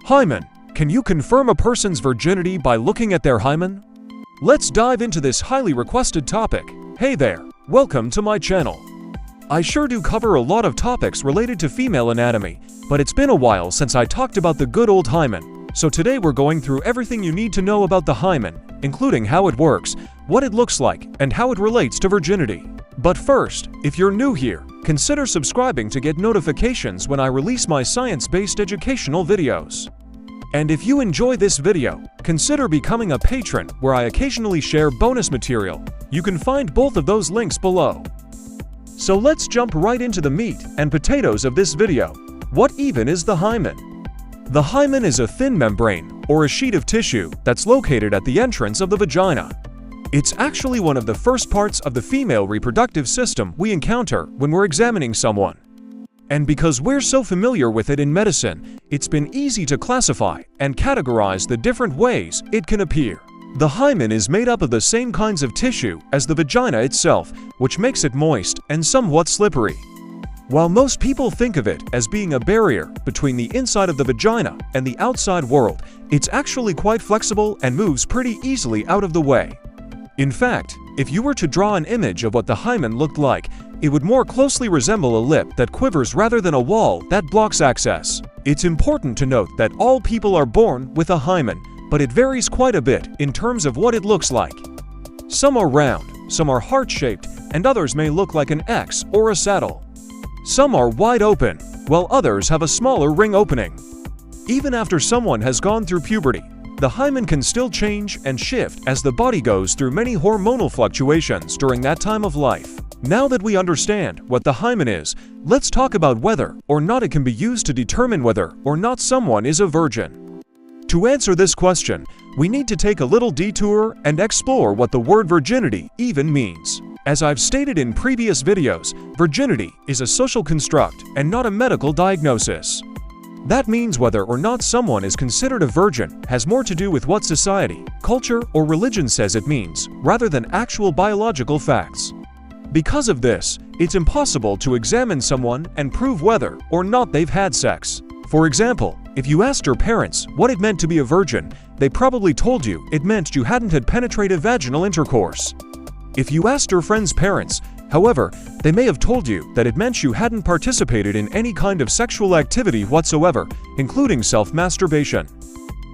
Hymen. Can you confirm a person's virginity by looking at their hymen? Let's dive into this highly requested topic. Hey there, welcome to my channel. I sure do cover a lot of topics related to female anatomy, but it's been a while since I talked about the good old hymen. So today we're going through everything you need to know about the hymen, including how it works, what it looks like, and how it relates to virginity. But first, if you're new here, consider subscribing to get notifications when I release my science-based educational videos. And if you enjoy this video, consider becoming a patron where I occasionally share bonus material. You can find both of those links below. So let's jump right into the meat and potatoes of this video. What even is the hymen? The hymen is a thin membrane, or a sheet of tissue, that's located at the entrance of the vagina. It's actually one of the first parts of the female reproductive system we encounter when we're examining someone. And because we're so familiar with it in medicine, it's been easy to classify and categorize the different ways it can appear. The hymen is made up of the same kinds of tissue as the vagina itself, which makes it moist and somewhat slippery. While most people think of it as being a barrier between the inside of the vagina and the outside world, it's actually quite flexible and moves pretty easily out of the way. In fact, if you were to draw an image of what the hymen looked like, it would more closely resemble a lip that quivers rather than a wall that blocks access. It's important to note that all people are born with a hymen, but it varies quite a bit in terms of what it looks like. Some are round, some are heart-shaped, and others may look like an X or a saddle. Some are wide open, while others have a smaller ring opening. Even after someone has gone through puberty, the hymen can still change and shift as the body goes through many hormonal fluctuations during that time of life. Now that we understand what the hymen is, let's talk about whether or not it can be used to determine whether or not someone is a virgin. To answer this question, we need to take a little detour and explore what the word virginity even means. As I've stated in previous videos, virginity is a social construct and not a medical diagnosis. That means whether or not someone is considered a virgin has more to do with what society, culture, or religion says it means, rather than actual biological facts. Because of this, it's impossible to examine someone and prove whether or not they've had sex. For example, if you asked your parents what it meant to be a virgin, they probably told you it meant you hadn't had penetrative vaginal intercourse. If you asked your friends' parents, however, they may have told you that it meant you hadn't participated in any kind of sexual activity whatsoever, including self-masturbation.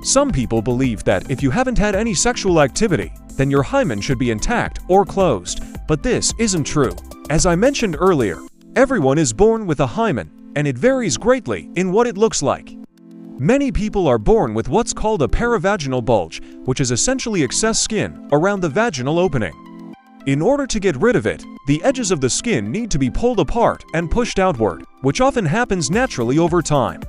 Some people believe that if you haven't had any sexual activity, then your hymen should be intact or closed, but this isn't true. As I mentioned earlier, everyone is born with a hymen, and it varies greatly in what it looks like. Many people are born with what's called a paravaginal bulge, which is essentially excess skin around the vaginal opening. In order to get rid of it, the edges of the skin need to be pulled apart and pushed outward, which often happens naturally over time.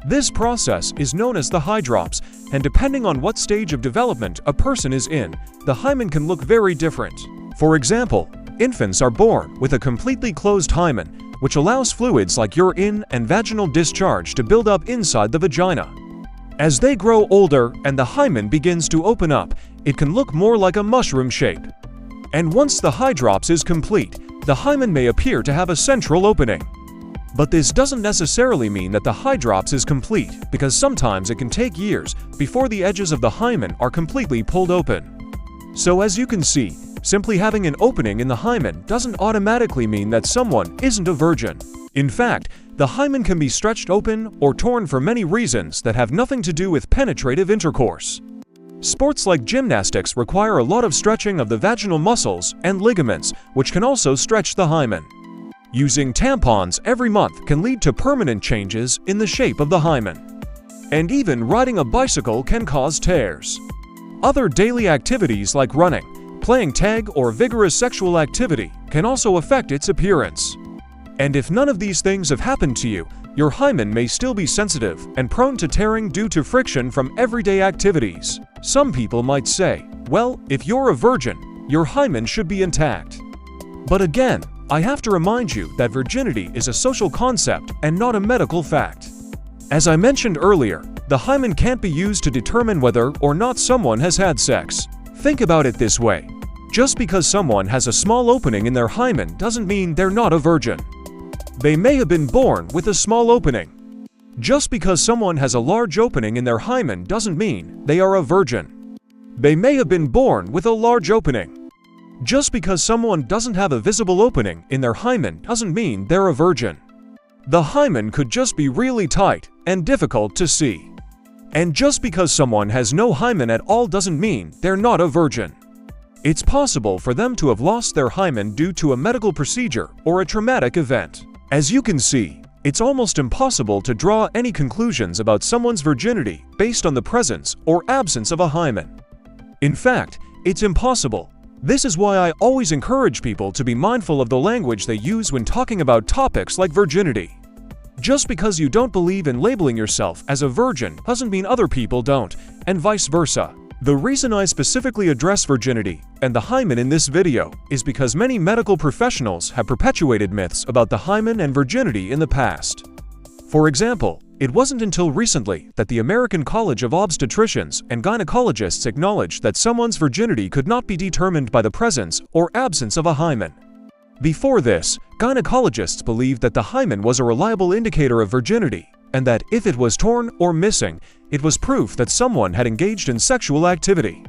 This process is known as the hydrops, and depending on what stage of development a person is in, the hymen can look very different. For example, infants are born with a completely closed hymen, which allows fluids like urine and vaginal discharge to build up inside the vagina. As they grow older and the hymen begins to open up, it can look more like a mushroom shape. And once the hydrops is complete, the hymen may appear to have a central opening. But this doesn't necessarily mean that the hydrops is complete, because sometimes it can take years before the edges of the hymen are completely pulled open. So as you can see, simply having an opening in the hymen doesn't automatically mean that someone isn't a virgin. In fact, the hymen can be stretched open or torn for many reasons that have nothing to do with penetrative intercourse. Sports like gymnastics require a lot of stretching of the vaginal muscles and ligaments, which can also stretch the hymen. Using tampons every month can lead to permanent changes in the shape of the hymen. And even riding a bicycle can cause tears. Other daily activities like running, playing tag, or vigorous sexual activity can also affect its appearance. And if none of these things have happened to you, your hymen may still be sensitive and prone to tearing due to friction from everyday activities. Some people might say, well, if you're a virgin, your hymen should be intact. But again, I have to remind you that virginity is a social concept and not a medical fact. As I mentioned earlier, the hymen can't be used to determine whether or not someone has had sex. Think about it this way. Just because someone has a small opening in their hymen doesn't mean they're not a virgin. They may have been born with a small opening. Just because someone has a large opening in their hymen doesn't mean they are a virgin. They may have been born with a large opening. Just because someone doesn't have a visible opening in their hymen doesn't mean they're a virgin. The hymen could just be really tight and difficult to see. And just because someone has no hymen at all doesn't mean they're not a virgin. It's possible for them to have lost their hymen due to a medical procedure or a traumatic event. As you can see, it's almost impossible to draw any conclusions about someone's virginity based on the presence or absence of a hymen. In fact, it's impossible. This is why I always encourage people to be mindful of the language they use when talking about topics like virginity. Just because you don't believe in labeling yourself as a virgin doesn't mean other people don't, and vice versa. The reason I specifically address virginity and the hymen in this video is because many medical professionals have perpetuated myths about the hymen and virginity in the past. For example, it wasn't until recently that the American College of Obstetricians and Gynecologists acknowledged that someone's virginity could not be determined by the presence or absence of a hymen. Before this, gynecologists believed that the hymen was a reliable indicator of virginity, and that if it was torn or missing, it was proof that someone had engaged in sexual activity.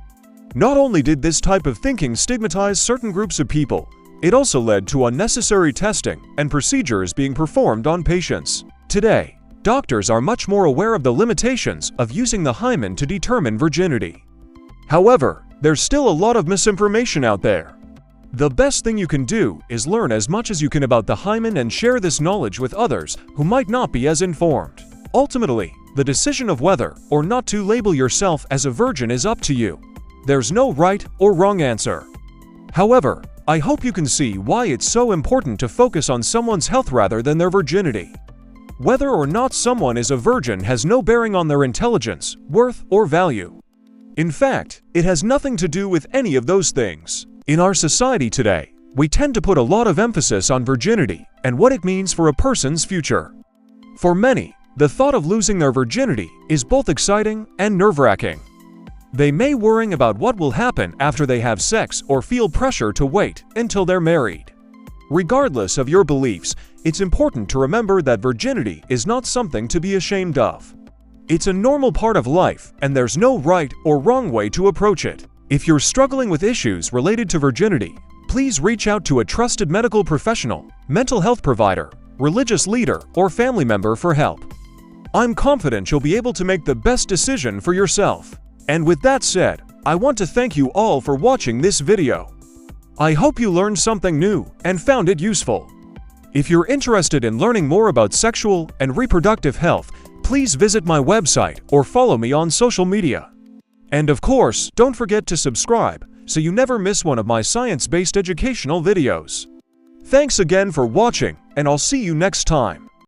Not only did this type of thinking stigmatize certain groups of people, it also led to unnecessary testing and procedures being performed on patients. Today, doctors are much more aware of the limitations of using the hymen to determine virginity. However, there's still a lot of misinformation out there. The best thing you can do is learn as much as you can about the hymen and share this knowledge with others who might not be as informed. Ultimately, the decision of whether or not to label yourself as a virgin is up to you. There's no right or wrong answer. However, I hope you can see why it's so important to focus on someone's health rather than their virginity. Whether or not someone is a virgin has no bearing on their intelligence, worth, or value. In fact, it has nothing to do with any of those things. In our society today, we tend to put a lot of emphasis on virginity and what it means for a person's future. For many, the thought of losing their virginity is both exciting and nerve-wracking. They may worry about what will happen after they have sex or feel pressure to wait until they're married. Regardless of your beliefs, it's important to remember that virginity is not something to be ashamed of. It's a normal part of life, and there's no right or wrong way to approach it. If you're struggling with issues related to virginity, please reach out to a trusted medical professional, mental health provider, religious leader, or family member for help. I'm confident you'll be able to make the best decision for yourself. And with that said, I want to thank you all for watching this video. I hope you learned something new and found it useful. If you're interested in learning more about sexual and reproductive health, please visit my website or follow me on social media. And of course, don't forget to subscribe so you never miss one of my science-based educational videos. Thanks again for watching, and I'll see you next time.